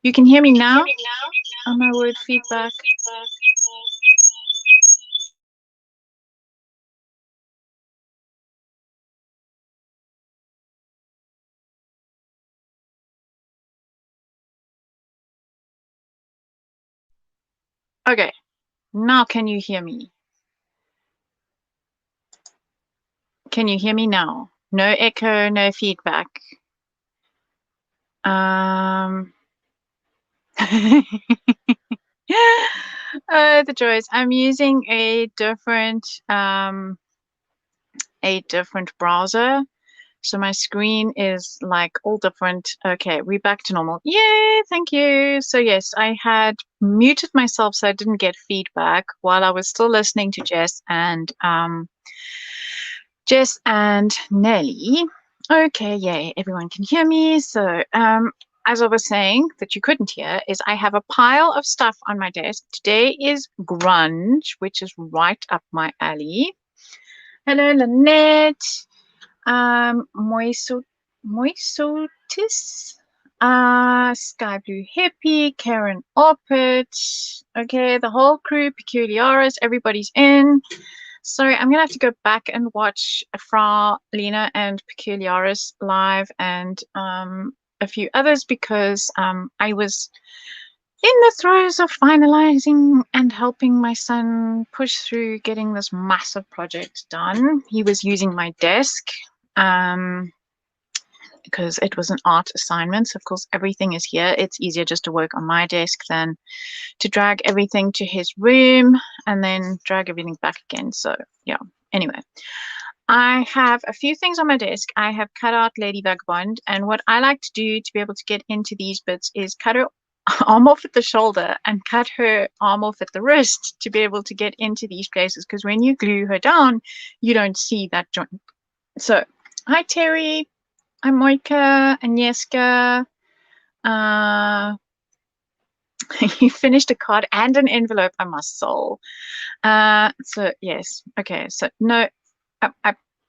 You can hear me now? Oh my word, feedback. Okay, now can you hear me? Can you hear me now? No echo, no feedback. The joys. I'm using a different browser. So my screen is like all different. Okay, we're back to normal. Yay, thank you. So yes, I had muted myself so I didn't get feedback while I was still listening to Jess and Nelly. Okay, yay, everyone can hear me. So as I was saying that you couldn't hear is I have a pile of stuff on my desk. Today is grunge, which is right up my alley. Hello, Lanette. Moisotis, Sky Blue Hippie, Karen Oppet. Okay, the whole crew, Peculiaris, everybody's in. Sorry, I'm gonna have to go back and watch Frau, Lina, and Peculiaris live, and a few others because I was in the throes of finalizing and helping my son push through getting this massive project done. He was using my desk because it was an art assignment. So of course, everything is here. It's easier just to work on my desk than to drag everything to his room and then drag everything back again. So yeah, anyway. I have a few things on my desk. I have cut out Lady Vagabond, and what I like to do to be able to get into these bits is cut her arm off at the shoulder and cut her arm off at the wrist to be able to get into these places, because when you glue her down, you don't see that joint. So, hi Teri, I'm Moika, Agnieszka. You finished a card and an envelope, I must soul. So yes, okay, so no,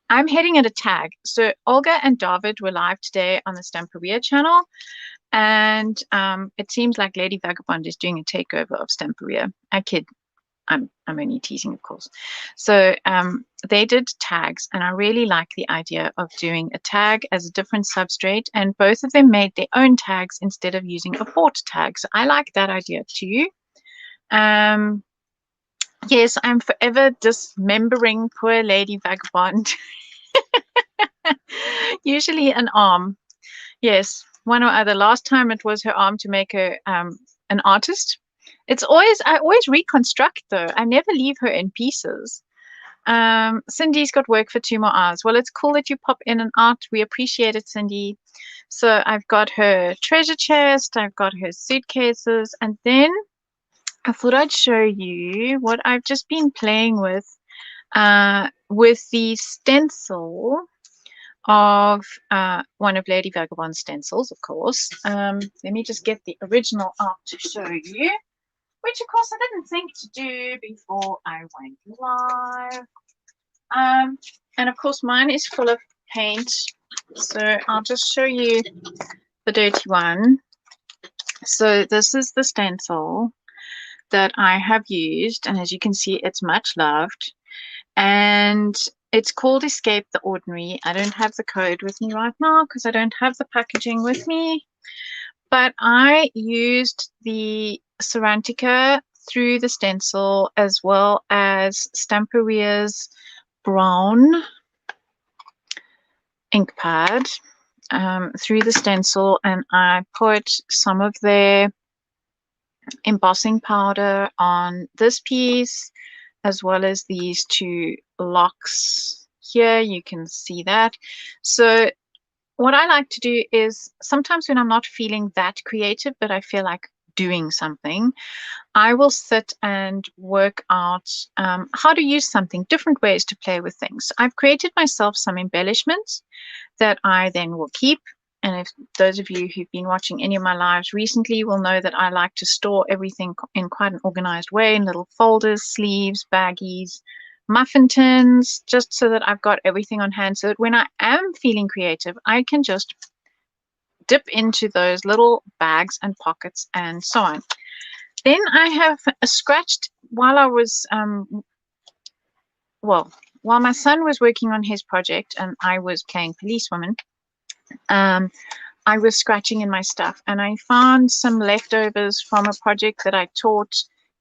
I'm heading at a tag. So Olga and David were live today on the Stamperia channel, and it seems like Lady Vagabond is doing a takeover of Stamperia. I kid. I'm only teasing, of course. So they did tags, and I really like the idea of doing a tag as a different substrate, and both of them made their own tags instead of using a bought tag. So I like that idea too. Yes, I'm forever dismembering poor Lady Vagabond. Usually an arm. Yes, one or other. Last time it was her arm to make her an artist. I always reconstruct though. I never leave her in pieces. Cindy's got work for 2 more hours. Well, it's cool that you pop in and out. We appreciate it, Cindy. So I've got her treasure chest, I've got her suitcases, and then I thought I'd show you what I've just been playing with the stencil of one of Lady Vagabond's stencils, of course. Let me just get the original out to show you, which of course I didn't think to do before I went live. And of course mine is full of paint, so I'll just show you the dirty one. So this is the stencil that I have used, and as you can see, it's much loved, and it's called Escape the Ordinary. I don't have the code with me right now because I don't have the packaging with me, but I used the Sarantica through the stencil as well as Stamperia's brown ink pad through the stencil, and I put some of their embossing powder on this piece as well as these 2 locks here. You can see that. So what I like to do is sometimes when I'm not feeling that creative but I feel like doing something, I will sit and work out how to use something, different ways to play with things. I've created myself some embellishments that I then will keep. And if those of you who've been watching any of my lives recently will know that I like to store everything in quite an organized way in little folders, sleeves, baggies, muffin tins, just so that I've got everything on hand so that when I am feeling creative, I can just dip into those little bags and pockets and so on. Then I have scratched while I was, while my son was working on his project and I was playing policewoman, I was scratching in my stuff, and I found some leftovers from a project that I taught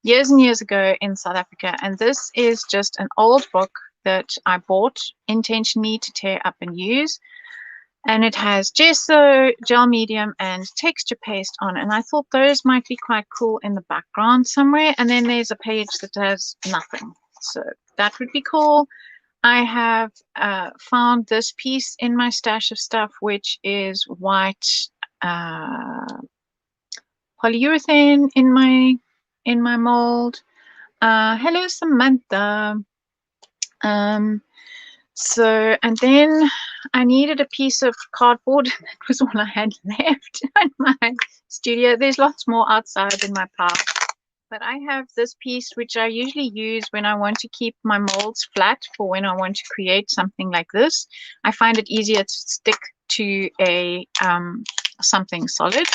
years and years ago in South Africa. And this is just an old book that I bought intentionally to tear up and use. And it has gesso, gel medium, and texture paste on. And I thought those might be quite cool in the background somewhere. And then there's a page that has nothing. So that would be cool. I have found this piece in my stash of stuff, which is white polyurethane in my mold. Hello, Samantha. So, and then I needed a piece of cardboard. That was all I had left in my studio. There's lots more outside in my pile. But I have this piece which I usually use when I want to keep my molds flat for when I want to create something like this. I find it easier to stick to a something solid.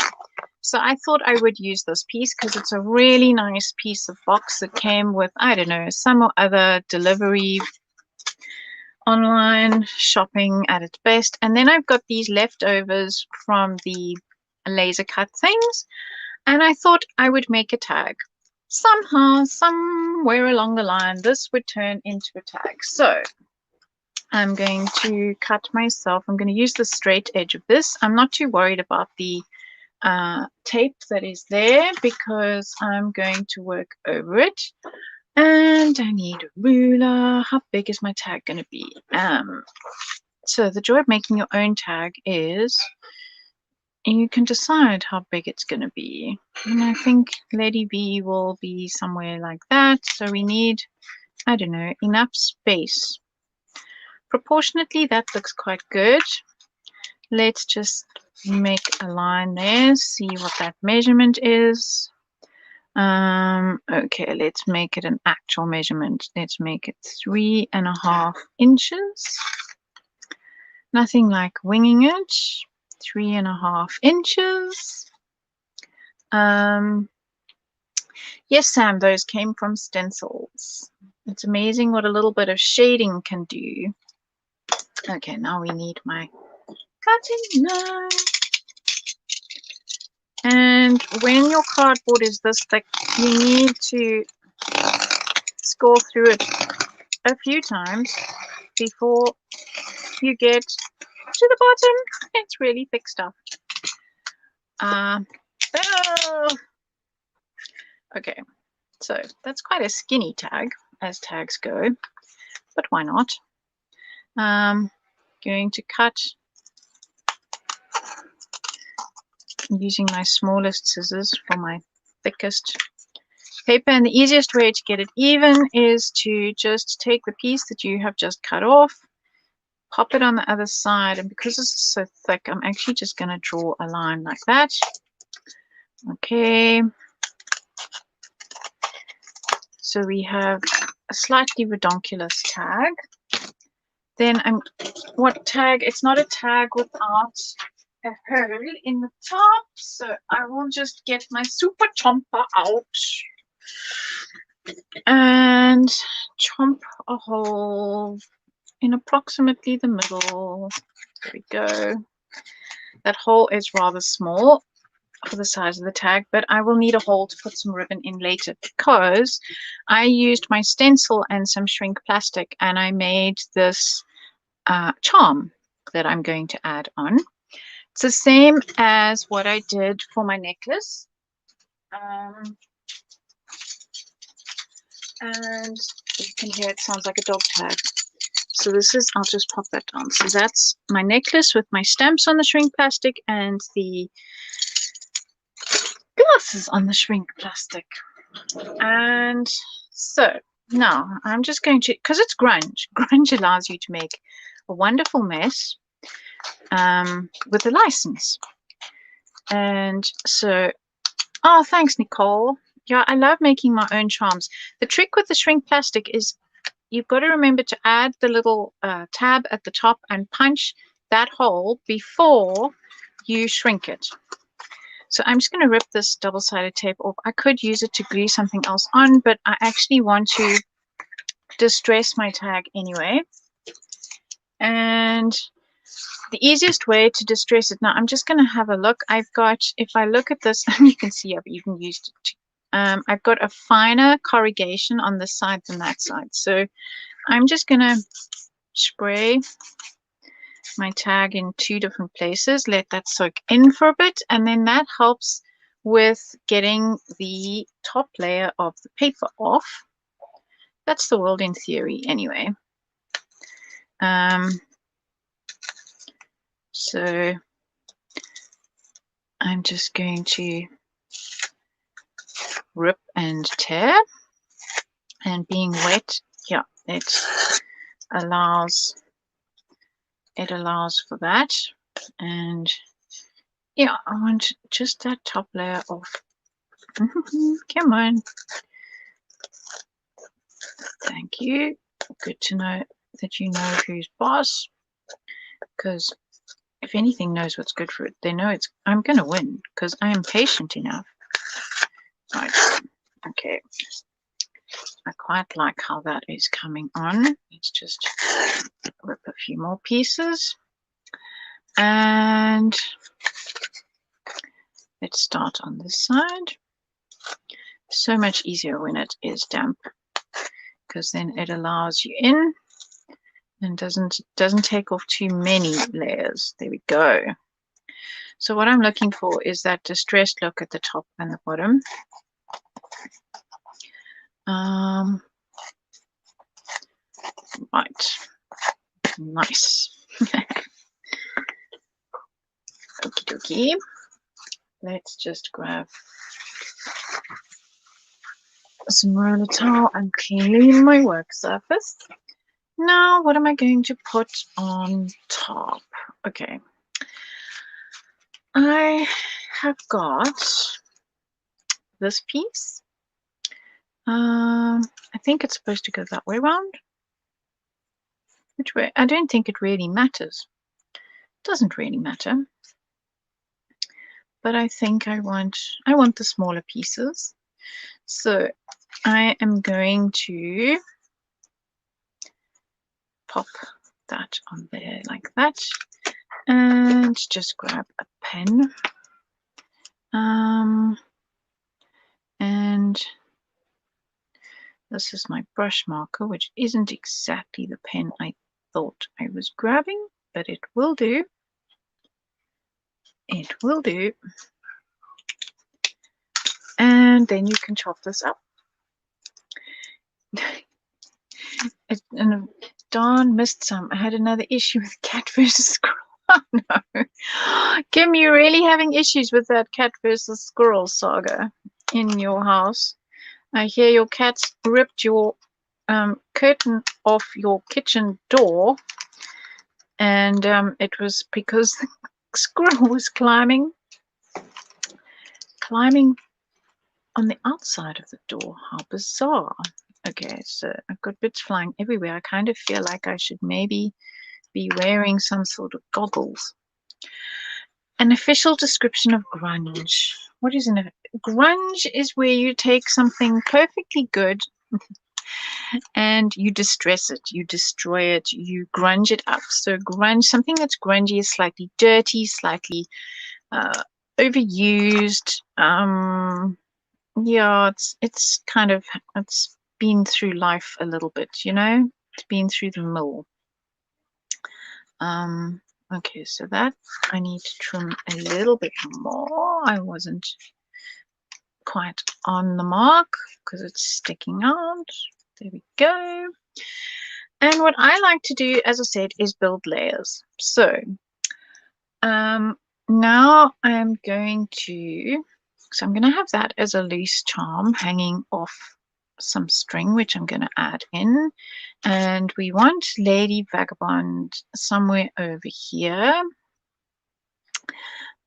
So I thought I would use this piece because it's a really nice piece of box that came with, I don't know, some or other delivery, online shopping at its best. And then I've got these leftovers from the laser cut things. And I thought I would make a tag. Somehow, somewhere along the line, this would turn into a tag. So I'm going to cut myself. I'm going to use the straight edge of this. I'm not too worried about the tape that is there because I'm going to work over it. And I need a ruler. How big is my tag going to be? So the joy of making your own tag is you can decide how big it's going to be. And I think Lady V will be somewhere like that. So we need, I don't know, enough space. Proportionately, that looks quite good. Let's just make a line there, see what that measurement is. Okay, let's make it an actual measurement. Let's make it 3.5 inches. Nothing like winging it. 3.5 inches. Yes, Sam, those came from stencils. It's amazing what a little bit of shading can do. Okay, now we need my cutting knife. And when your cardboard is this thick, you need to score through it a few times before you get to the bottom. It's really thick stuff. Okay, so that's quite a skinny tag as tags go, but why not? Going to cut using my smallest scissors for my thickest paper, and the easiest way to get it even is to just take the piece that you have just cut off, pop it on the other side, and because this is so thick, I'm actually just going to draw a line like that. Okay, so we have a slightly redonkulous tag. Then what tag? It's not a tag without a hole in the top, so I will just get my super chomper out and chomp a hole in approximately the middle. There we go. That hole is rather small for the size of the tag, but I will need a hole to put some ribbon in later because I used my stencil and some shrink plastic and I made this charm that I'm going to add on. It's the same as what I did for my necklace. And you can hear it sounds like a dog tag. So this is, I'll just pop that down. So that's my necklace with my stamps on the shrink plastic and the glasses on the shrink plastic. And so now I'm just going to, because it's grunge. Grunge allows you to make a wonderful mess with a license. And so, oh, thanks, Nicole. Yeah, I love making my own charms. The trick with the shrink plastic is you've got to remember to add the little tab at the top and punch that hole before you shrink it. So I'm just going to rip this double-sided tape off. I could use it to glue something else on, but I actually want to distress my tag anyway. And the easiest way to distress it, now I'm just going to have a look. I've got, if I look at this, you can see I've even used it. I've got a finer corrugation on this side than that side. So I'm just going to spray my tag in 2 different places, let that soak in for a bit, and then that helps with getting the top layer of the paper off. That's the world in theory anyway. So I'm just going to rip and tear, and being wet, yeah, it allows for that. And yeah, I want just that top layer off. Come on. Thank you. Good to know that you know who's boss, because if anything knows what's good for it, they know I'm going to win because I am patient enough. Right. Okay. I quite like how that is coming on. Let's just rip a few more pieces. And let's start on this side. So much easier when it is damp, because then it allows you in and doesn't take off too many layers. There we go. So what I'm looking for is that distressed look at the top and the bottom. Right. Nice. Okie dokie. Let's just grab some roller towel and clean my work surface. Now, what am I going to put on top? Okay. I have got this piece. I think it's supposed to go that way around. Which way? I don't think it really matters. It doesn't really matter. But I think I want the smaller pieces. So I am going to pop that on there like that, and just grab a pen. And this is my brush marker, which isn't exactly the pen I thought I was grabbing, but it will do. It will do. And then you can chop this up. And darn, missed some. I had another issue with cat versus squirrel. Oh no. Kim, you're really having issues with that cat versus squirrel saga in your house. I hear your cats ripped your curtain off your kitchen door, and it was because the squirrel was climbing on the outside of the door. How bizarre. Okay, so I've got bits flying everywhere. I kind of feel like I should maybe be wearing some sort of goggles. An official description of grunge. What is grunge? Is where you take something perfectly good and you distress it, you destroy it, you grunge it up. So grunge, something that's grungy, is slightly dirty, slightly overused. Yeah, it's kind of, it's been through life a little bit, you know, it's been through the mill. Okay, so that I need to trim a little bit more. I wasn't quite on the mark because it's sticking out. There we go. And what I like to do, as I said, is build layers. So now I'm going to, so I'm going to have that as a loose charm hanging off some string, which I'm going to add in. And we want Lady Vagabond somewhere over here.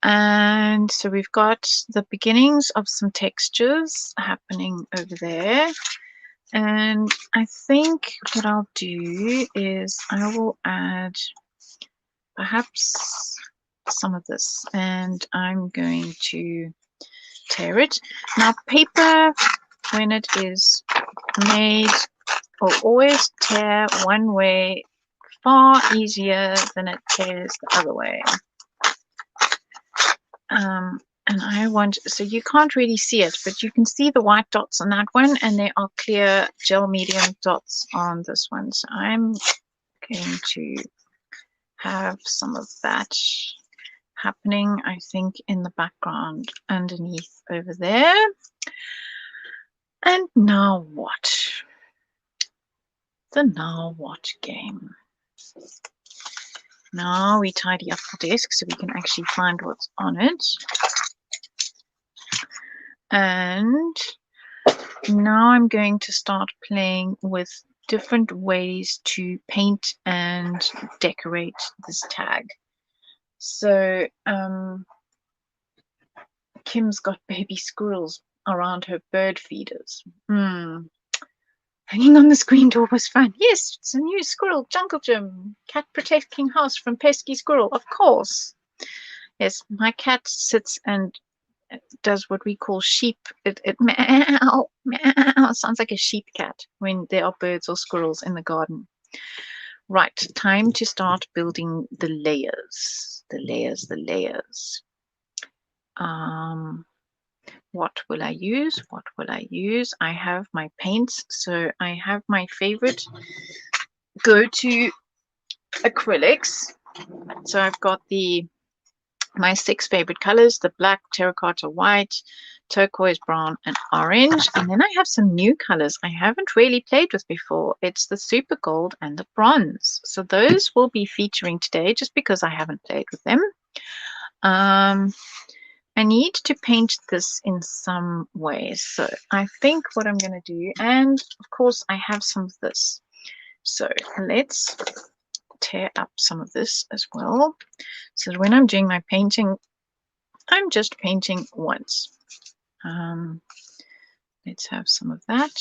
And so we've got the beginnings of some textures happening over there. And I think what I'll do is I will add perhaps some of this, and I'm going to tear it. Now, paper, when it is made, will always tear one way far easier than it tears the other way. And I want, so you can't really see it, but you can see the white dots on that one, and there are clear gel medium dots on this one. So I'm going to have some of that happening, I think, in the background underneath over there. And now what? The now what game. Now we tidy up the desk so we can actually find what's on it. And now I'm going to start playing with different ways to paint and decorate this tag. So Kim's got baby squirrels around her bird feeders. Hanging on the screen door was fun. Yes, it's a new squirrel jungle gym. Cat protecting house from pesky squirrel. Of course. Yes, my cat sits and does what we call sheep. It meow, meow. Sounds like a sheep cat when there are birds or squirrels in the garden. Right, time to start building the layers. The layers. What will I use? What will I use? I have my paints. So I have my favorite go-to acrylics. So I've got my 6 favorite colors: the black, terracotta, white, turquoise, brown, and orange. And then I have some new colors I haven't really played with before. It's the super gold and the bronze. So those will be featuring today just because I haven't played with them. I need to paint this in some way. So I think what I'm going to do, and of course I have some of this. So let's tear up some of this as well. So when I'm doing my painting, I'm just painting once. Let's have some of that.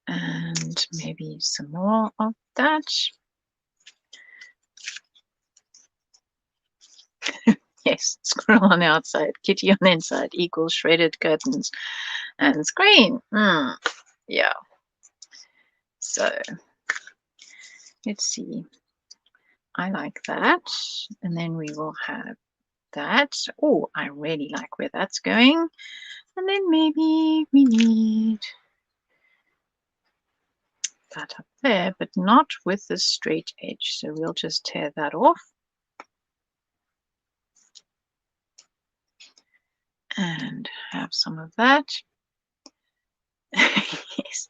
And maybe some more of that. Yes, squirrel on the outside, kitty on the inside equals shredded curtains and screen. Yeah. So let's see. I like that. And then we will have that. Oh, I really like where that's going. And then maybe we need that up there, but not with the straight edge. So we'll just tear that off. And have some of that. Yes,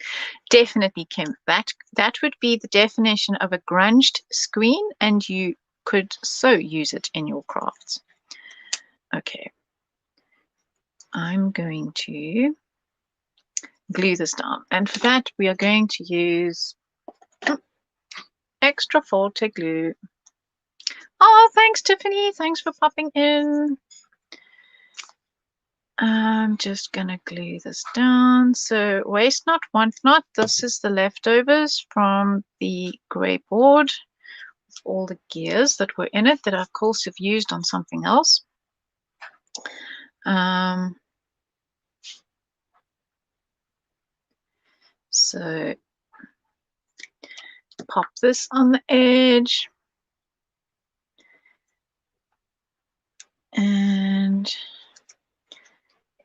definitely, Kim. That would be the definition of a grunged screen, and you could so use it in your crafts. Okay. I'm going to glue this down, and for that we are going to use extra forte glue. Oh, thanks, Tiffany. Thanks for popping in. I'm just going to glue this down. So waste not, want not. This is the leftovers from the grey board with all the gears that were in it that I, of course, have used on something else. So pop this on the edge. And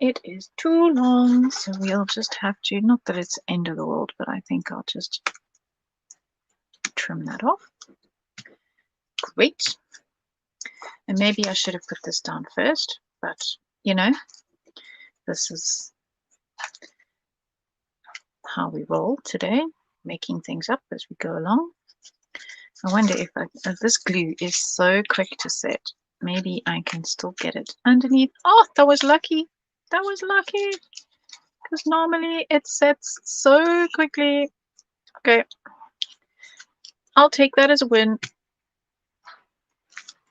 it is too long, so we'll just have to, not that it's the end of the world, but I think I'll just trim that off. Great. And maybe I should have put this down first, but you know, this is how we roll today, making things up as we go along. I wonder if this glue is so quick to set. Maybe I can still get it underneath. Oh, that was lucky. That was lucky. Because normally it sets so quickly. Okay. I'll take that as a win.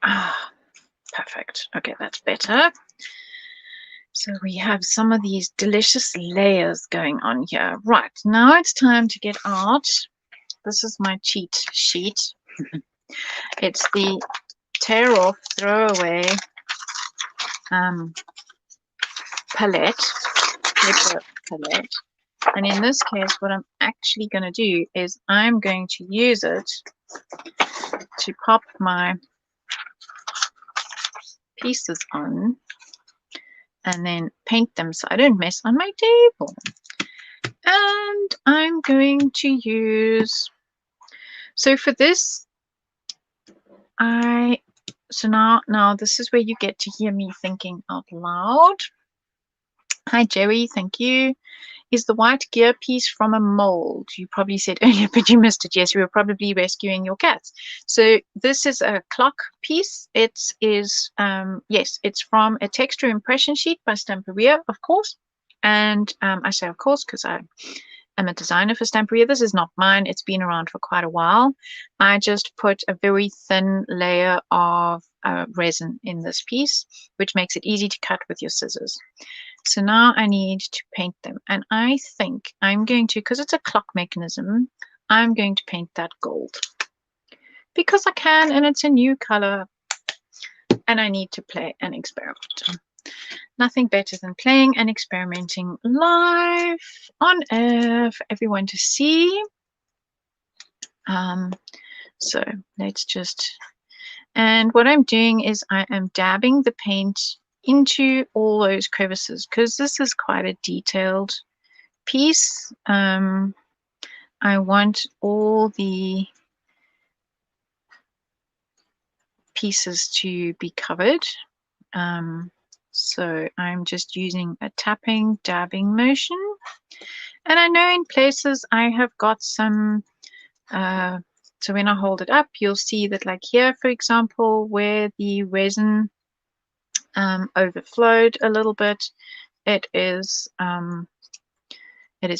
Ah, perfect. Okay, that's better. So we have some of these delicious layers going on here. Right, now it's time to get out. This is my cheat sheet. It's the tear off, throw away palette, paper palette. And in this case, what I'm actually going to do is I'm going to use it to pop my pieces on and then paint them so I don't mess on my table. And I'm going to use, so for this, so now this is where you get to hear me thinking out loud. Hi Jerry, thank you. Is the white gear piece from a mold? You probably said earlier, but you missed it. Yes, we were probably rescuing your cats. So this is a clock piece. It is, yes, it's from a texture impression sheet by Stamperia, of course. And I say of course because I am a designer for Stamperia. This is not mine. It's been around for quite a while. I just put a very thin layer of resin in this piece, which makes it easy to cut with your scissors. So now I need to paint them. And I think I'm going to, because it's a clock mechanism, I'm going to paint that gold. Because I can, and it's a new color, and I need to play and experiment. Nothing better than playing and experimenting live on air for everyone to see. So let's just, and what I'm doing is I am dabbing the paint into all those crevices because this is quite a detailed piece. I want all the pieces to be covered. So I'm just using a tapping, dabbing motion. And I know in places I have got some, so when I hold it up, you'll see that like here, for example, where the resin overflowed a little bit, it is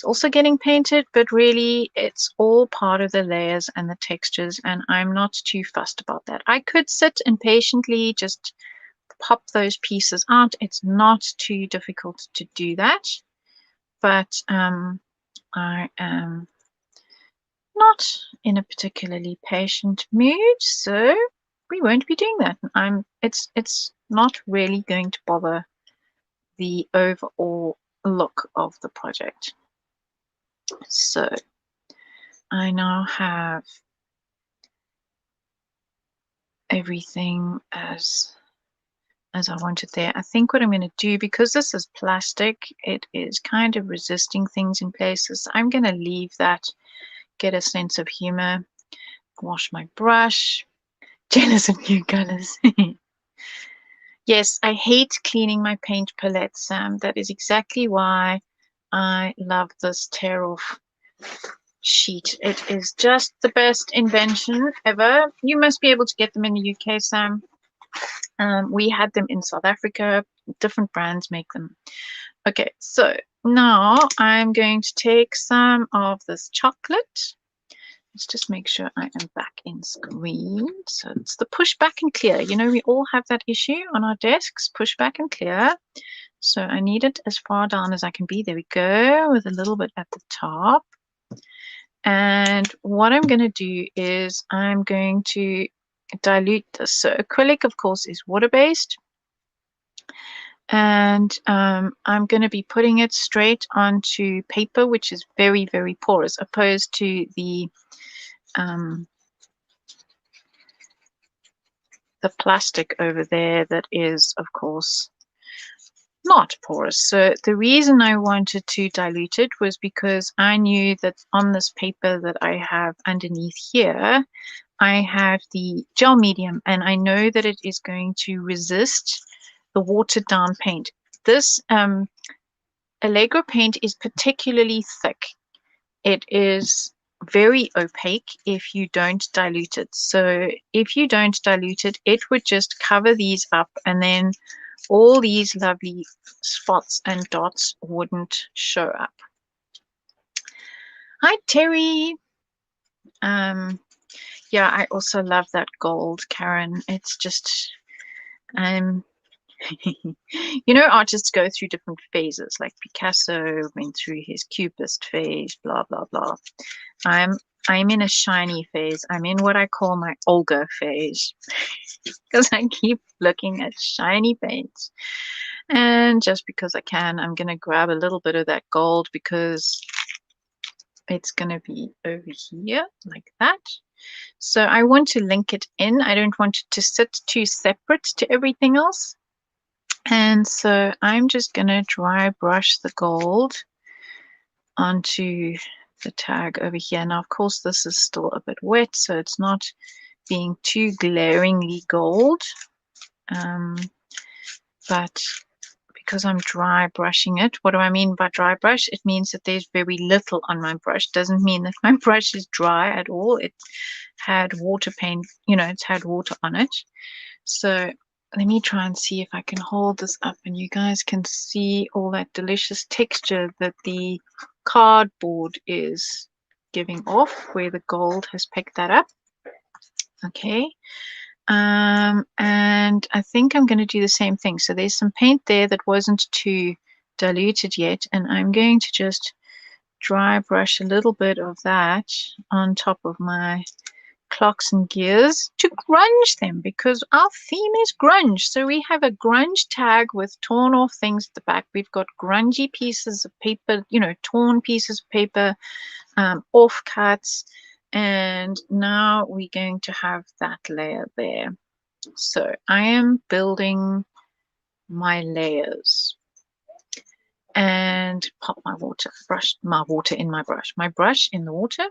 also getting painted, but really it's all part of the layers and the textures, and I'm not too fussed about that. I could sit and patiently just pop those pieces out. It's not too difficult to do that, but I am not in a particularly patient mood, so we won't be doing that. It's not really going to bother the overall look of the project. So I now have everything as I wanted there. I think what I'm going to do, because this is plastic, it is kind of resisting things in places. I'm going to leave that, get a sense of humor, wash my brush. Jealous of new colors. Yes, I hate cleaning my paint palette, Sam. That is exactly why I love this tear off sheet. It is just the best invention ever. You must be able to get them in the UK, Sam. We had them in South Africa. Different brands make them. Okay, so now I'm going to take some of this chocolate. Let's just make sure I am back in screen. So it's the push back and clear. You know, we all have that issue on our desks, push back and clear. So I need it as far down as I can be. There we go, with a little bit at the top. And what I'm going to do is I'm going to dilute this. So acrylic, of course, is water-based. And I'm going to be putting it straight onto paper, which is very, very porous, opposed to the plastic over there that is, of course, not porous. So the reason I wanted to dilute it was because I knew that on this paper that I have underneath here, I have the gel medium, and I know that it is going to resist the watered down paint. This Allegro paint is particularly thick. It is very opaque if you don't dilute it. So if you don't dilute it, it would just cover these up, and then all these lovely spots and dots wouldn't show up. Hi, Teri. Yeah, I also love that gold, Karen. It's just, you know, artists go through different phases, like Picasso went through his Cubist phase, blah, blah, blah. I'm I'm in a shiny phase. I'm in what I call my Olga phase because I keep looking at shiny paints. And just because I can, I'm going to grab a little bit of that gold because it's going to be over here like that. So I want to link it in. I don't want it to sit too separate to everything else. And so I'm just going to dry brush the gold onto the tag over here. Now, of course, this is still a bit wet, so it's not being too glaringly gold. But because I'm dry brushing it, what do I mean by dry brush? It means that there's very little on my brush. Doesn't mean that my brush is dry at all. It had water paint, you know, it's had water on it. So let me try and see if I can hold this up and you guys can see all that delicious texture that the cardboard is giving off where the gold has picked that up. Okay. And I think I'm going to do the same thing. So there's some paint there that wasn't too diluted yet, and I'm going to just dry brush a little bit of that on top of my clocks and gears to grunge them, because our theme is grunge. So we have a grunge tag with torn off things at the back. We've got grungy pieces of paper, you know, torn pieces of paper, offcuts, and now we're going to have that layer there. So I am building my layers and pop my water, brush my water in my brush in the water.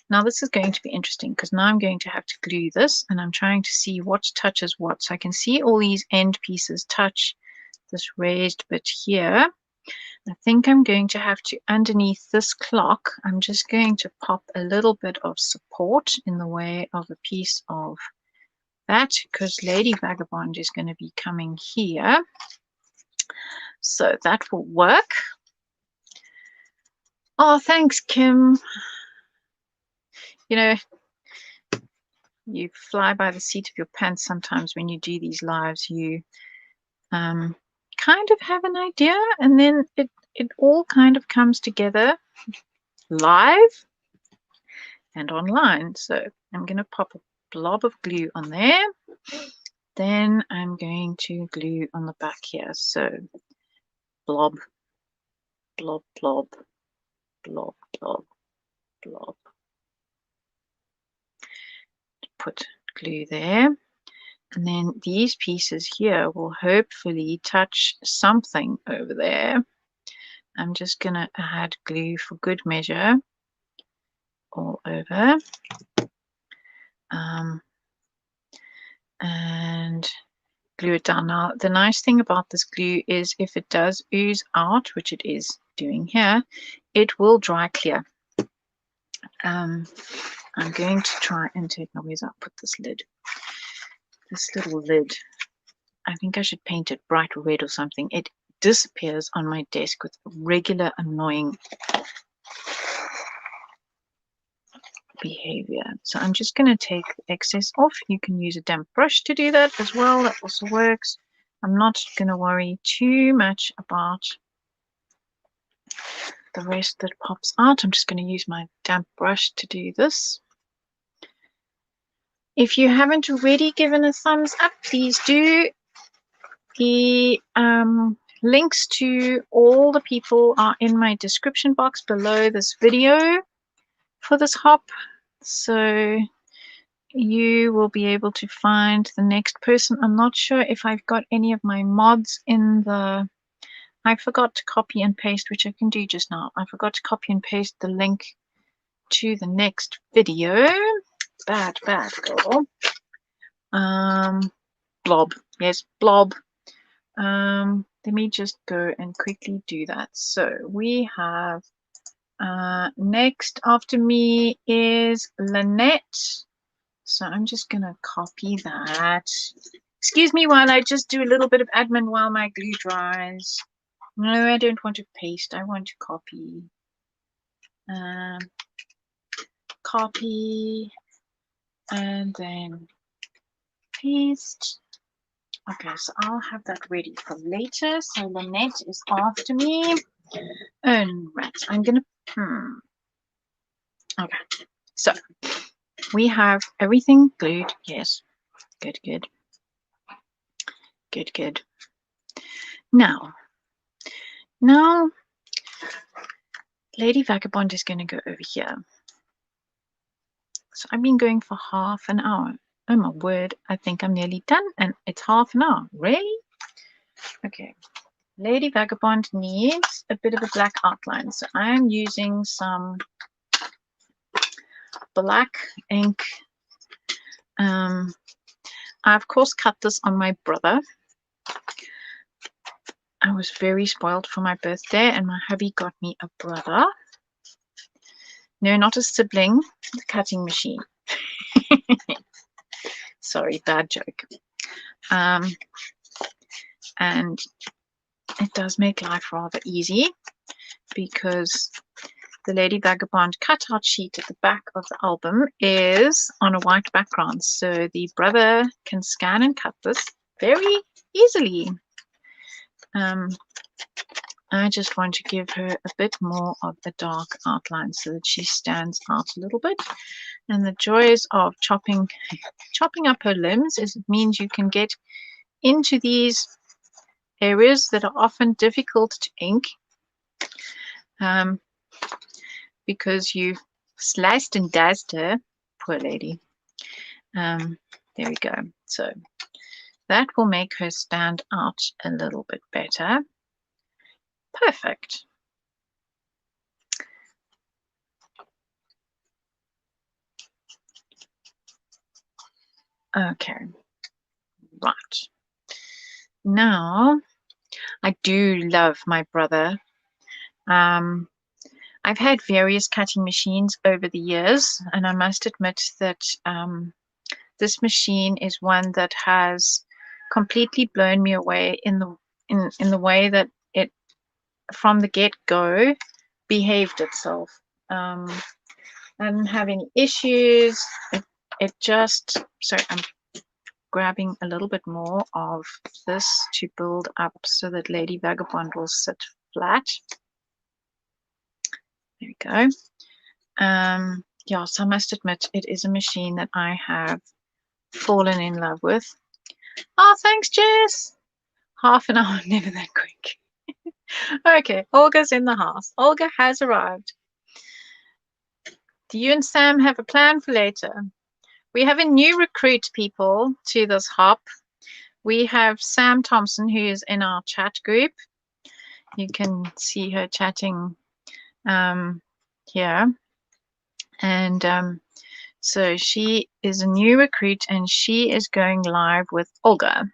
Now this is going to be interesting because now I'm going to have to glue this, and I'm trying to see what touches what. So I can see all these end pieces touch this raised bit here. I think I'm going to have to, underneath this clock, I'm just going to pop a little bit of support in the way of a piece of that, because Lady Vagabond is going to be coming here. So that will work. Oh, thanks, Kim. You know, you fly by the seat of your pants sometimes when you do these lives. You kind of have an idea, and then it all kind of comes together live and online. So I'm going to pop a blob of glue on there. Then I'm going to glue on the back here. So blob, blob, blob, blob, blob, blob. Put glue there. And then these pieces here will hopefully touch something over there. I'm just going to add glue for good measure all over. And glue it down. Now, the nice thing about this glue is if it does ooze out, which it is doing here, it will dry clear. I'm going to try and take, now where's I put this lid? This little lid. I think I should paint it bright red or something. It disappears on my desk with regular annoying behavior. So I'm just going to take the excess off. You can use a damp brush to do that as well. That also works. I'm not going to worry too much about the rest that pops out. I'm just going to use my damp brush to do this. If you haven't already given a thumbs up, please do. The links to all the people are in my description box below this video for this hop. So you will be able to find the next person. I'm not sure if I've got any of my mods in the... I forgot to copy and paste, which I can do just now. I forgot to copy and paste the link to the next video. Bad girl. Blob. Yes, blob. Let me just go and quickly do that. So we have next after me is Lanette. So I'm just going to copy that. Excuse me while I just do a little bit of admin while my glue dries. No, I don't want to paste. I want to copy. Copy and then paste. Okay, so I'll have that ready for later. So Lanette is after me. And right, I'm gonna okay. So we have everything glued. Yes. Good, good. Good, good. Now, Lady Vagabond is going to go over here. So I've been going for half an hour. Oh my word, I think I'm nearly done and it's half an hour. Really? Okay. Lady Vagabond needs a bit of a black outline. So I'm using some black ink. I of course cut this on my brother. I was very spoiled for my birthday and my hubby got me a brother. No, not a sibling, the cutting machine. Sorry, bad joke. And it does make life rather easy because the Lady Vagabond cutout sheet at the back of the album is on a white background. So the brother can scan and cut this very easily. I just want to give her a bit more of a dark outline so that she stands out a little bit. And the joys of chopping up her limbs is it means you can get into these areas that are often difficult to ink because you've sliced and diced her. Poor lady. There we go. So that will make her stand out a little bit better. Perfect. Okay. Right. Now, I do love my brother. I've had various cutting machines over the years, and I must admit that this machine is one that has completely blown me away in the way that it, from the get-go, behaved itself. I didn't have any issues. It just, sorry, I'm grabbing a little bit more of this to build up so that Lady Vagabond will sit flat. There we go. Yeah, so I must admit it is a machine that I have fallen in love with. Oh, thanks, Jess. Half an hour, never that quick. Okay, Olga's in the house. Olga has arrived. Do you and Sam have a plan for later? We have a new recruit, people, to this hop. We have Sam Thompson, who is in our chat group. You can see her chatting here. And so she is a new recruit and she is going live with Olga.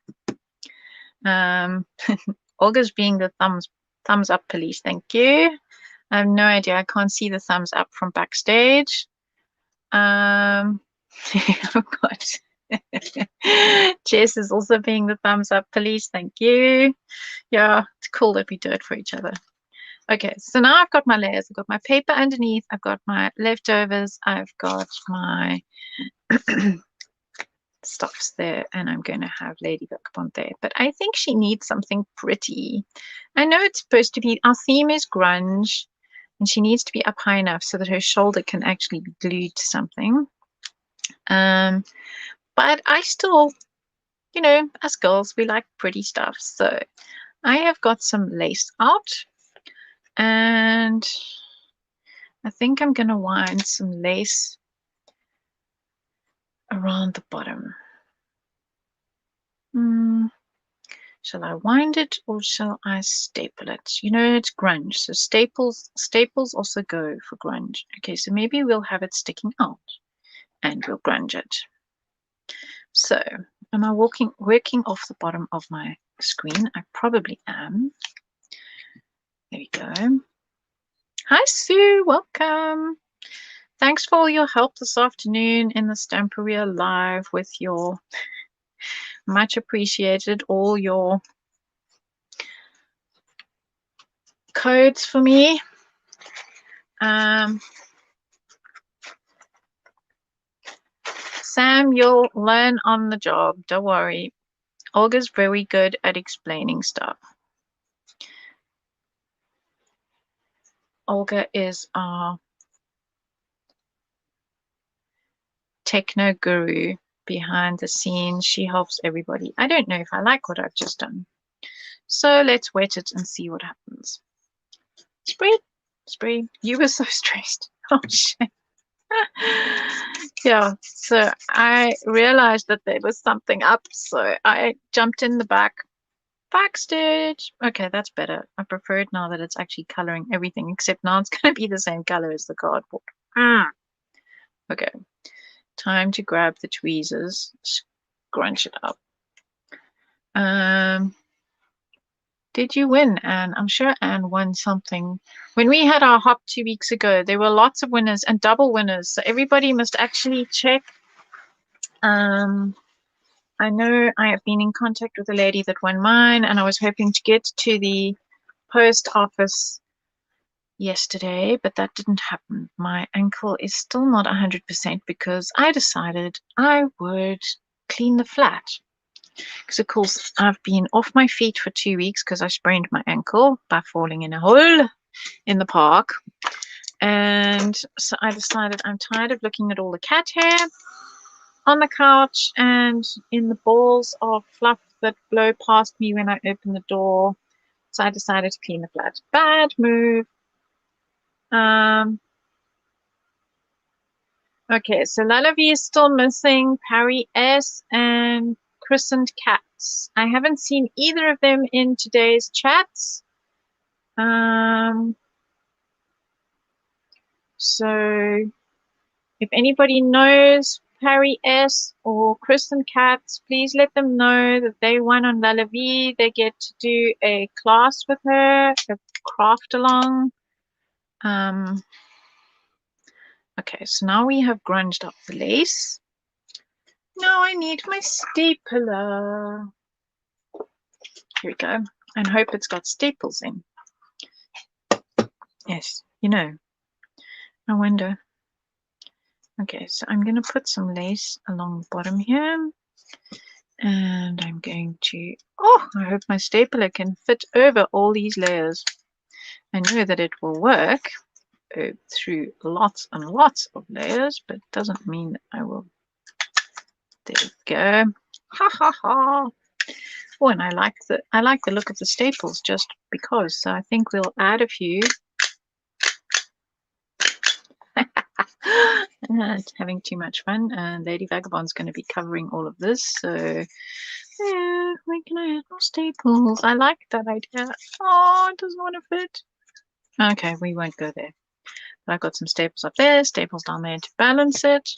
Olga's being the thumbs up police. Thank you. I have no idea. I can't see the thumbs up from backstage. Oh God. Jess is also being the thumbs up police. Thank you. Yeah, it's cool that we do it for each other. Okay, so now I've got my layers. I've got my paper underneath. I've got my leftovers. I've got my stuffs there, and I'm going to have Lady Vagabond there. But I think she needs something pretty. I know it's supposed to be, our theme is grunge, and she needs to be up high enough so that her shoulder can actually be glued to something. But I still, you know, us girls, we like pretty stuff. So I have got some lace out, and I think I'm going to wind some lace around the bottom. Shall I wind it or shall I staple it? You know, it's grunge, so staples also go for grunge. Okay, so maybe we'll have it sticking out and we'll grunge it. So am I working off the bottom of my screen? I probably am. There we go. Hi Sue, welcome. Thanks for all your help this afternoon in the Stamperia Live with your much appreciated, all your codes for me. Sam, you'll learn on the job, don't worry. Olga's very good at explaining stuff. Olga is our techno guru behind the scenes. She helps everybody. I don't know if I like what I've just done. So let's wet it and see what happens. Spray, spray. You were so stressed. Oh, shit. Yeah, so I realized that there was something up, so I jumped in the backstage. Okay, that's better. I prefer it now that it's actually coloring everything, except now it's going to be the same color as the cardboard. Okay, time to grab the tweezers, scrunch it up. Did you win, Anne? I'm sure Anne won something. When we had our hop 2 weeks ago, there were lots of winners and double winners. So everybody must actually check. I know I have been in contact with a lady that won mine, and I was hoping to get to the post office yesterday, but that didn't happen. My ankle is still not 100% because I decided I would clean the flat. Because, of course, I've been off my feet for 2 weeks because I sprained my ankle by falling in a hole in the park. And so I decided I'm tired of looking at all the cat hair on the couch and in the balls of fluff that blow past me when I open the door. So I decided to clean the flat. Bad move. Okay, so Lullaby is still missing, Parry S, and Christened Cats. I haven't seen either of them in today's chats. So if anybody knows Parry S or Christened Cats, please let them know that they won on Lullaby. They get to do a class with her, a craft along. Okay, so now we have grunged up the lace. Now I need my stapler. Here we go. And hope it's got staples in. Yes, you know. I wonder. Okay, so I'm going to put some lace along the bottom here. And I'm going to... Oh, I hope my stapler can fit over all these layers. I know that it will work through lots and lots of layers, but it doesn't mean that I will... There we go. Ha ha ha. Oh, and I like the look of the staples just because. So I think we'll add a few. It's having too much fun, and Lady Vagabond's going to be covering all of this. So yeah, where can I add more staples? I like that idea. Oh, it doesn't want to fit. Okay, we won't go there. But I've got some staples up there, staples down there to balance it.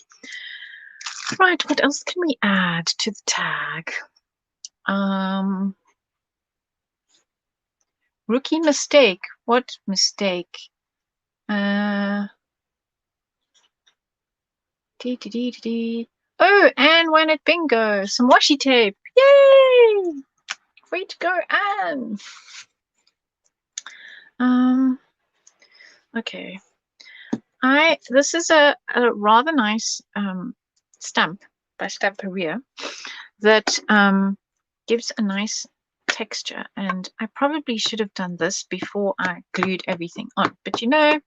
Right, what else can we add to the tag? Rookie mistake. What mistake? Oh, Anne won at bingo. Some washi tape. Yay! Way to go, Anne. Okay. This is a rather nice stamp by Stamperia that gives a nice texture, and I probably should have done this before I glued everything on, but you know,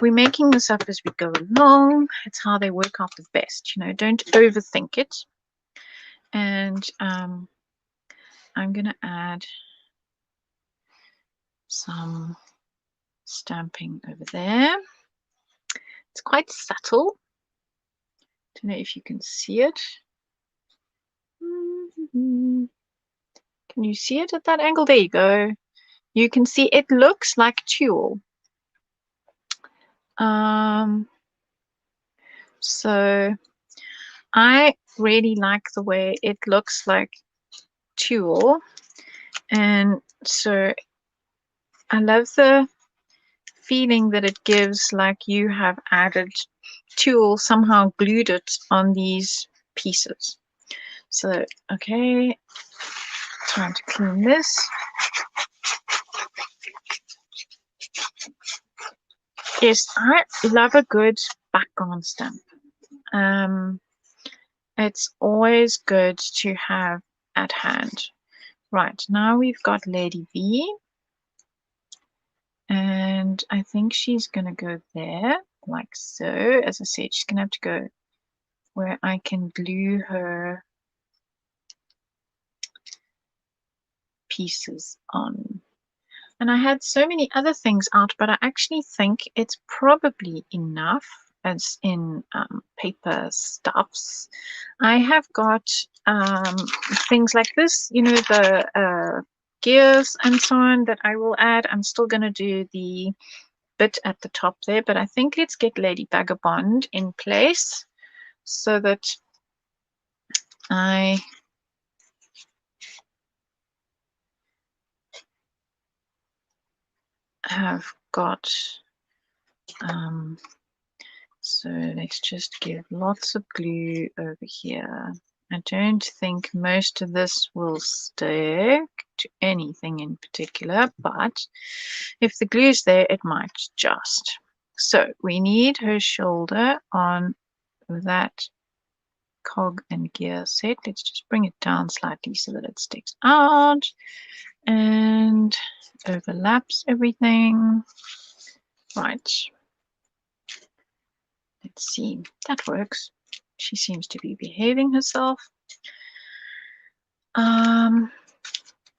we're making this up as we go along. It's how they work out the best, you know, don't overthink it. And I'm gonna add some stamping over there. It's quite subtle. Don't know if you can see it. Can you see it at that angle? There you go. You can see it looks like tulle. So I really like the way it looks like tulle, and so I love the feeling that it gives, like you have added tulle, somehow glued it on these pieces. So okay, time to clean this. Yes, I love a good background stamp. It's always good to have at hand. Right, now we've got Lady V. And I think she's going to go there, like so. As I said, she's going to have to go where I can glue her pieces on. And I had so many other things out, but I actually think it's probably enough as in paper stuffs. I have got things like this, you know, the gears and so on that I will add. I'm still going to do the bit at the top there, but I think let's get Lady Vagabond in place so that I have got so let's just give lots of glue over here. I don't think most of this will stick to anything in particular, but if the glue's there, it might just. So we need her shoulder on that cog and gear set. Let's just bring it down slightly so that it sticks out and overlaps everything. Right. Let's see. That works. She seems to be behaving herself.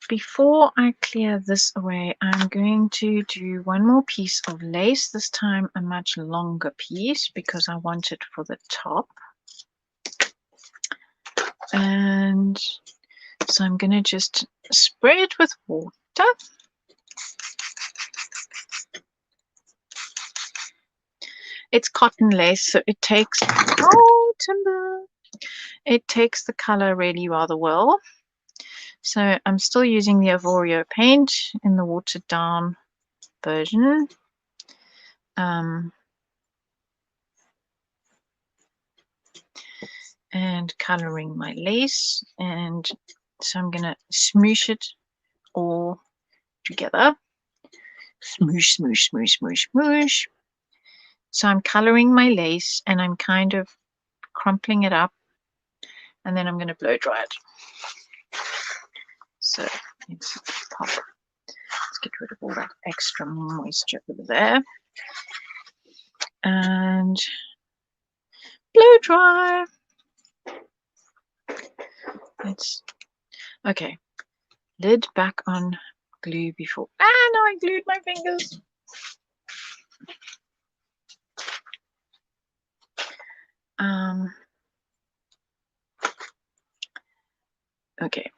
Before I clear this away, I'm going to do one more piece of lace, this time a much longer piece because I want it for the top. And so I'm going to just spray it with water. It's cotton lace, so it takes, oh, timber. It takes the color really rather well. So I'm still using the Avorio paint in the watered down version. And coloring my lace, and so I'm gonna smoosh it all together. Smoosh, smoosh, smoosh, smoosh, smoosh. So I'm coloring my lace and I'm kind of crumpling it up, and then I'm going to blow dry it. So let's pop. Let's get rid of all that extra moisture over there and blow dry. Let's okay. Lid back on glue before. Ah, no, I glued my fingers. Okay,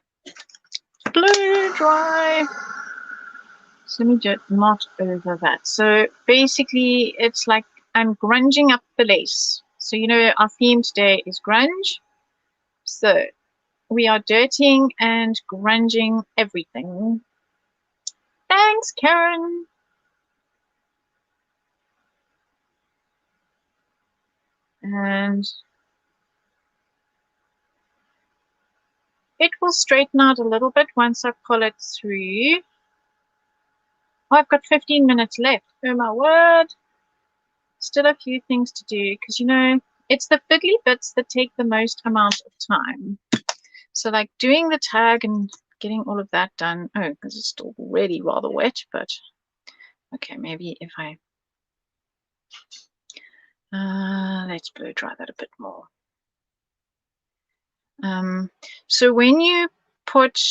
blow dry. So let me just not over that. So basically, it's like I'm grunging up the lace. So you know our theme today is grunge. So we are dirtying and grunging everything. Thanks, Karen. And it will straighten out a little bit once I pull it through. Oh, I've got 15 minutes left. Oh my word. Still a few things to do because, you know, it's the fiddly bits that take the most amount of time. So like doing the tag and getting all of that done. Oh, because it's still really rather wet, but okay, maybe if I let's blow dry that a bit more. So when you put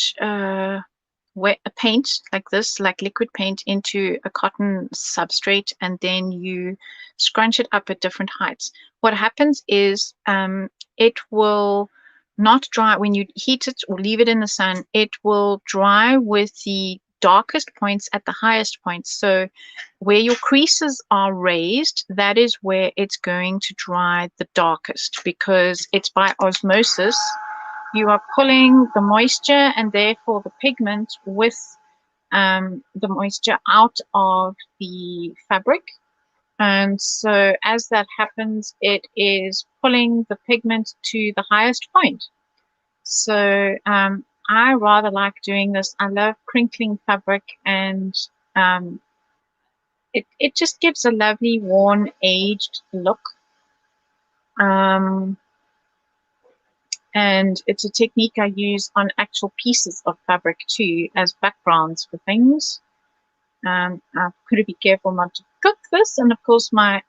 wet paint like this, like liquid paint, into a cotton substrate and then you scrunch it up at different heights, what happens is it will not dry when you heat it or leave it in the sun. It will dry with the darkest points at the highest points. So where your creases are raised, that is where it's going to dry the darkest, because it's by osmosis. You are pulling the moisture and therefore the pigment with the moisture out of the fabric. And so as that happens, it is pulling the pigment to the highest point. So I rather like doing this. I love crinkling fabric, and it just gives a lovely worn, aged look. And it's a technique I use on actual pieces of fabric too, as backgrounds for things. I've got to be careful not to cook this, and of course my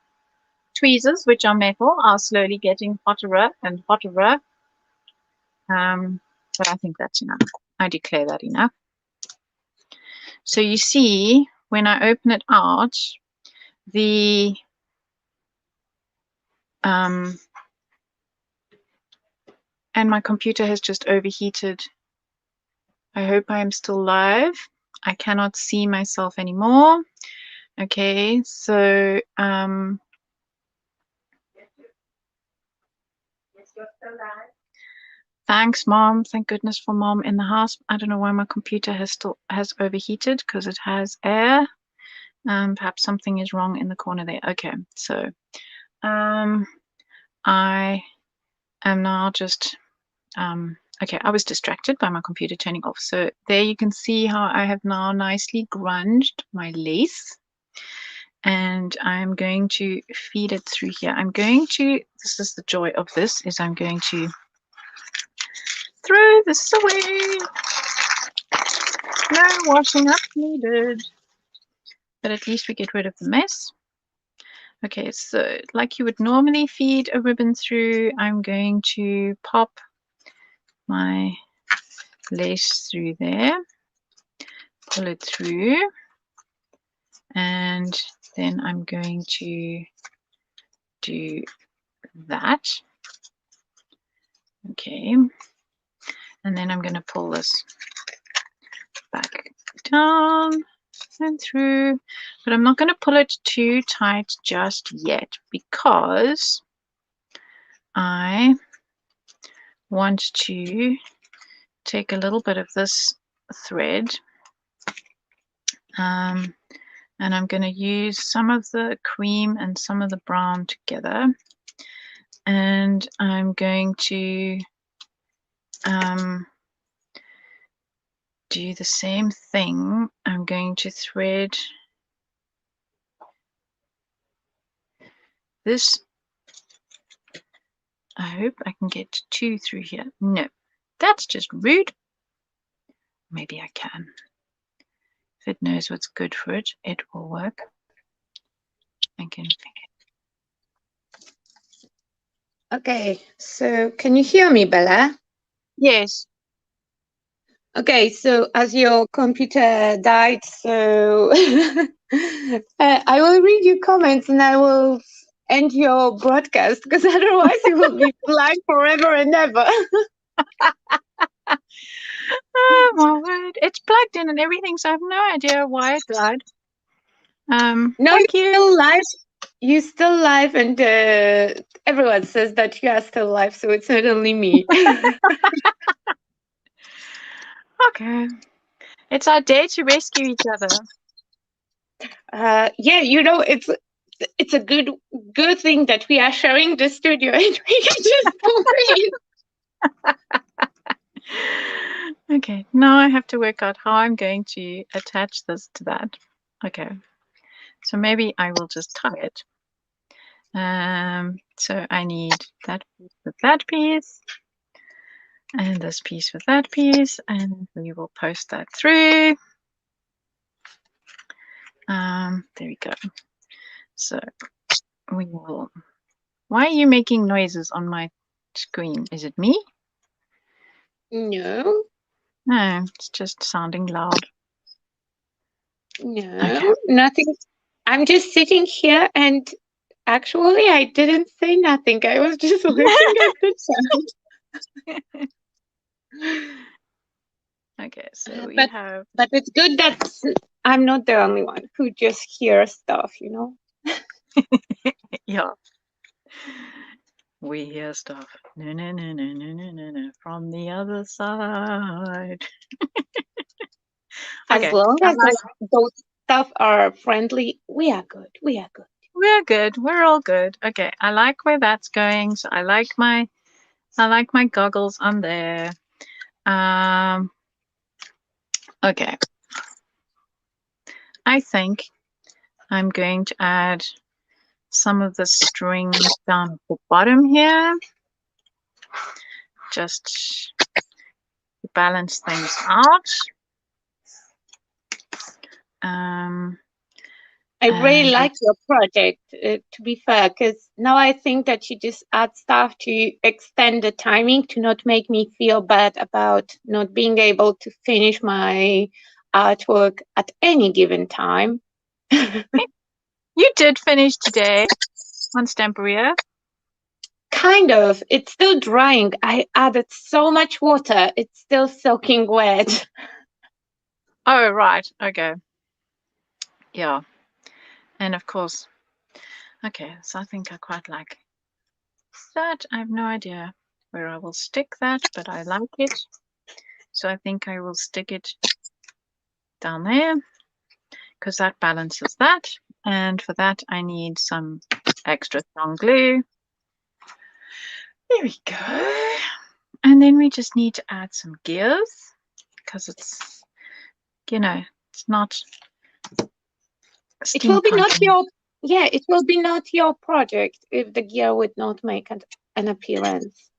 tweezers, which are metal, are slowly getting hotter and hotter. But I think that's enough. I declare that enough. So you see, when I open it out, the and my computer has just overheated. I hope I am still live. I cannot see myself anymore. Okay, so thanks, Mom. Thank goodness for Mom in the house. I don't know why my computer has overheated, because it has air. Perhaps something is wrong in the corner there. Okay, so I am now just okay, I was distracted by my computer turning off. So there you can see how I have now nicely grunged my lace. And I'm going to feed it through here. This is the joy of this, is I'm going to throw this away. No washing up needed. But at least we get rid of the mess. Okay, so like you would normally feed a ribbon through, I'm going to pop my lace through there, pull it through, and then I'm going to do that. Okay, and then I'm going to pull this back down and through, but I'm not going to pull it too tight just yet, because I want to take a little bit of this thread, and I'm going to use some of the cream and some of the brown together, and I'm going to do the same thing. I'm going to thread this. I hope I can get 2 through here. No, that's just rude. Maybe I can. If it knows what's good for it, it will work. I can think it. Okay, so can you hear me, Bella? Yes. Okay, so as your computer died, so I will read your comments and I will end your broadcast, because otherwise it will be live forever and ever. Oh my word. It's plugged in and everything, so I have no idea why it died. No, thank you. Still live. You're still live, and everyone says that you are still live, so it's not only me. Okay. It's our day to rescue each other. Yeah, it's a good thing that we are sharing the studio and we can just breathe. Okay, now I have to work out how I'm going to attach this to that. Okay, so maybe I will just tie it. So I need that piece with that piece, and this piece with that piece, and we will post that through. There we go. So we will. Why are you making noises on my screen? Is it me? No, No, it's just sounding loud. no, Okay. nothing. I'm just sitting here, and actually, I didn't say nothing. I was just looking at the chat. Okay, so we but have. but it's good that I'm not the only one who just hears stuff, you know. Yeah. We hear stuff. No, no, no, no, no, no, no, no. From the other side. As Okay. long as those stuff are friendly, we are good. We are good. We're good. We're all good. Okay. I like where that's going. So I like my goggles on there. Okay. I think I'm going to add some of the string down at the bottom here, just to balance things out. I really And like your project, to be fair, because now I think that you just add stuff to extend the timing to not make me feel bad about not being able to finish my artwork at any given time. you did finish today on Stamperia. Kind of. It's still drying. I added so much water. It's still soaking wet. Oh, right. Okay. Yeah. And of course, okay, so I think I quite like that. I have no idea where I will stick that, but I like it. So I think I will stick it down there because that balances that. And for that, I need some extra strong glue. There we go. And then we just need to add some gears because it's, you know, it's not It will be not steampunk. your it will be not your project if the gear would not make an appearance.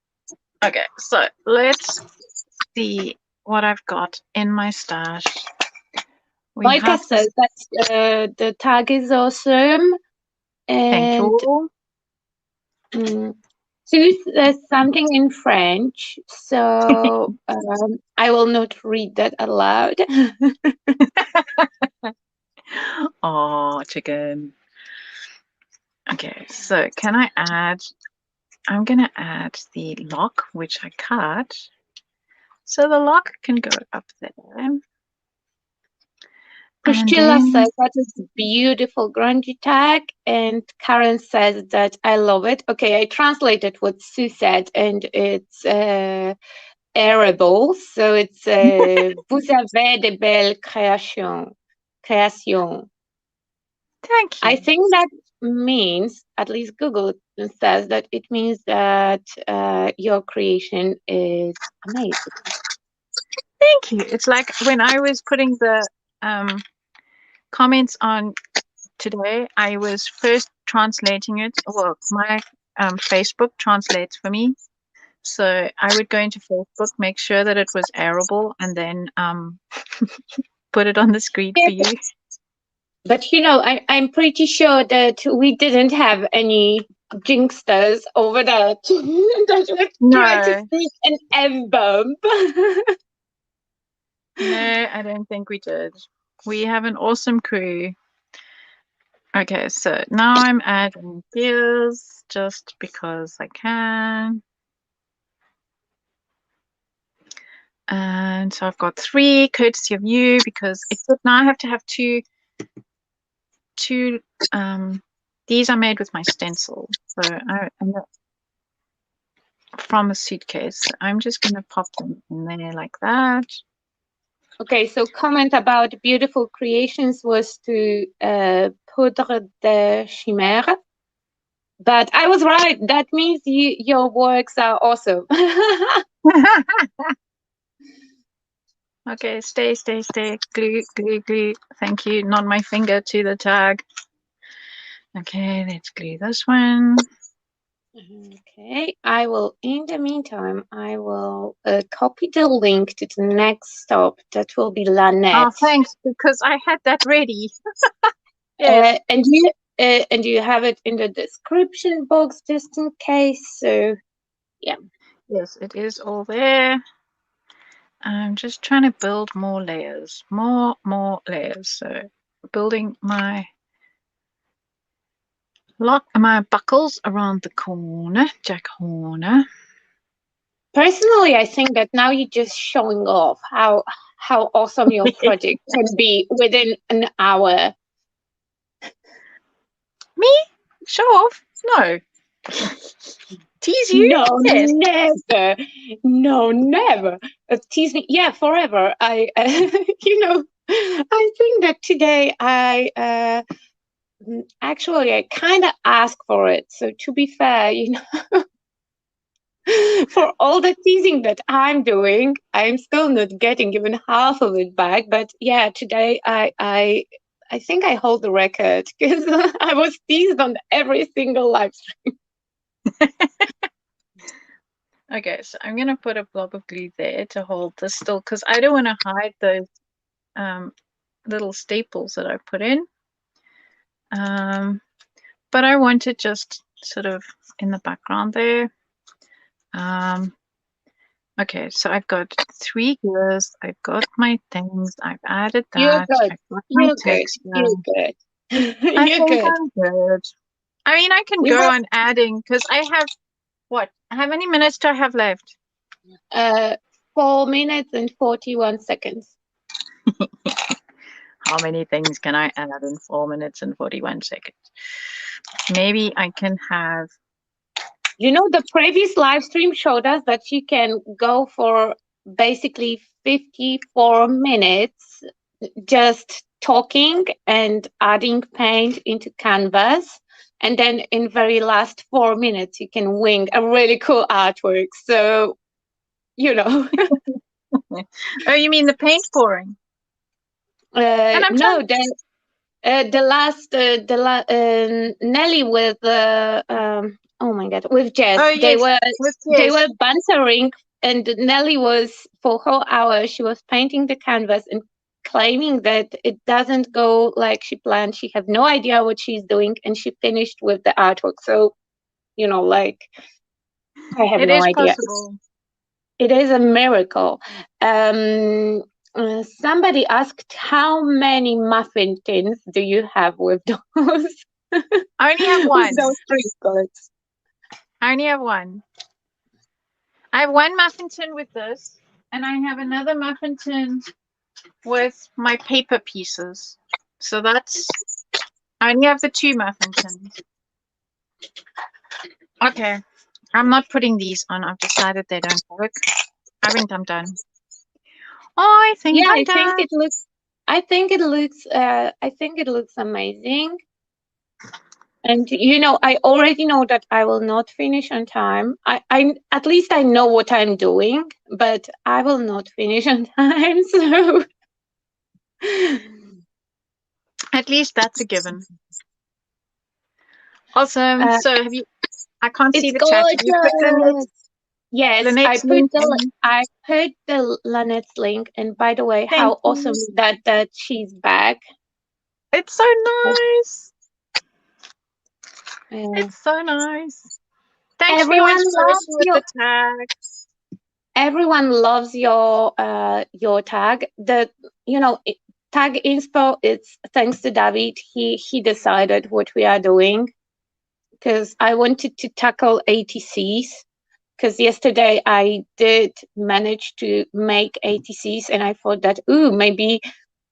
Okay, so let's see what I've got in my stash. Olga says that the tag is awesome. Thank And you. Sue says something in French, so I will not read that aloud. Oh, chicken. Okay, so can I add? I'm gonna add the lock, which I cut. So the lock can go up there. Priscilla And then, says that is beautiful grungy tag, and Karen says that I love it. Okay, I translated what Sue said, and it's arable, so it's vous avez de belles créations. thank you. I think that means, at least Google says that it means that your creation is amazing. Thank you. It's like when I was putting the comments on today, I was first translating it. Well, my Facebook translates for me. So I would go into Facebook, make sure that it was arable, and then put it on the screen for you. But you know, I'm pretty sure that we didn't have any jinxsters over there that would try to No, sneak an F-bomb. no, I don't think we did. We have an awesome crew. Okay, so now I'm adding gears just because I can. And so I've got 3 courtesy of you because except now I have to have two these are made with my stencil. So I'm from a suitcase. So I'm just gonna pop them in there like that. Okay, so comment about beautiful creations was to poudre de chimère. But I was right. That means your works are awesome. Okay, stay. Glue, glue, glue. Thank you. Not my finger to the tag. Okay, let's glue this one. Okay, I will, in the meantime, I will copy the link to the next stop. That will be Lanette. Oh, thanks, because I had that ready. Yeah. And you have it in the description box just in case. So, yeah. Yes, it is all there. I'm just trying to build more layers, more layers. So building my buckles around the corner, jack corner. Personally, I think that now you're just showing off how awesome your project can be within an hour. Me? Show off? No. Tease you? No, Yes. never. No, never. Tease me. Yeah, forever. I think that today actually I kind of asked for it. So to be fair, for all the teasing that I'm doing, I'm still not getting even half of it back. But yeah, today I think I hold the record because I was teased on every single live stream. Okay, so I'm gonna put a blob of glue there to hold this still because I don't want to hide those little staples that I put in. But I want it just sort of in the background there. Okay, so I've got 3 gears. I've got my things. I've added You're that. good. I've got my You're good. text. You're good. I You're think good. I'm good. I mean, I can We go have on adding because I have what? How many minutes do I have left? 4 minutes and 41 seconds. How many things can I add in 4 minutes and 41 seconds? Maybe I can have. You know, the previous live stream showed us that you can go for basically 54 minutes just talking and adding paint into canvas. And then in very last 4 minutes, you can wing a really cool artwork. So, you know. Oh, you mean the paint pouring? And I'm No, trying. Nelly with oh my god, with Jess. Oh yes, with They yes. were bantering, and Nelly was for whole hour she was painting the canvas and claiming that it doesn't go like she planned. She had no idea what she's doing, and she finished with the artwork. So, you know, like I have It no is idea. possible. It is a miracle. Somebody asked, how many muffin tins do you have with those? I only have with one. those 3 bullets? I only have one. I have one muffin tin with this, and I have another muffin tin with my paper pieces. So that's. I only have the 2 muffin tins. Okay. I'm not putting these on. I've decided they don't work. I think I'm done. Oh, I think I'm done. I think it looks amazing. And you know, I already know that I will not finish on time. I at least I know what I'm doing, but I will not finish on time. So At least that's a given. Awesome. So have you? I can't see it's the chat. Have you put gorgeous. Yes, Lanette's I link in? put the Lanette's link. And by the way, Thank how awesome you. is that she's back. It's so nice. Yeah. It's so nice. Thanks for your Everyone inspiration loves with the tags. everyone loves your tag. Tag inspo. It's thanks to David. He decided what we are doing because I wanted to tackle ATCs. Because yesterday I did manage to make ATCs, and I thought that maybe,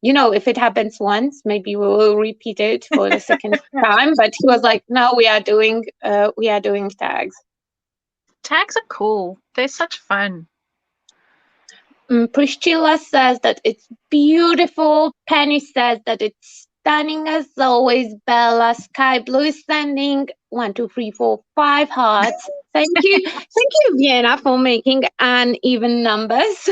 you know, if it happens once, maybe we will repeat it for the second time. But he was like, no, we are doing tags. Tags are cool. They're such fun. Priscilla says that it's beautiful. Penny says that it's stunning as always. Bella, Sky Blue is sending 1, 2, 3, 4, 5 hearts. Thank you, Vienna, for making uneven numbers.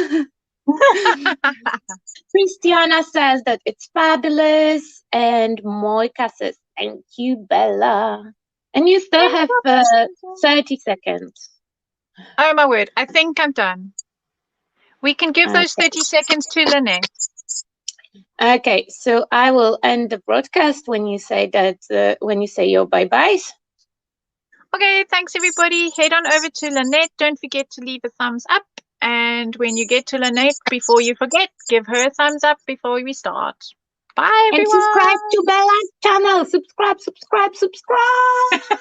Christiana says that it's fabulous, and Moika says, thank you, Bella. And you still have 30 seconds. Oh my word. I think I'm done. We can give those 30 seconds to Lanette. Okay, so I will end the broadcast when you say that, when you say your bye-byes. Okay, thanks everybody. Head on over to Lanette. Don't forget to leave a thumbs up. And when you get to Lanette, before you forget, give her a thumbs up before we start. Bye, everyone. And subscribe to Bella's channel. Subscribe.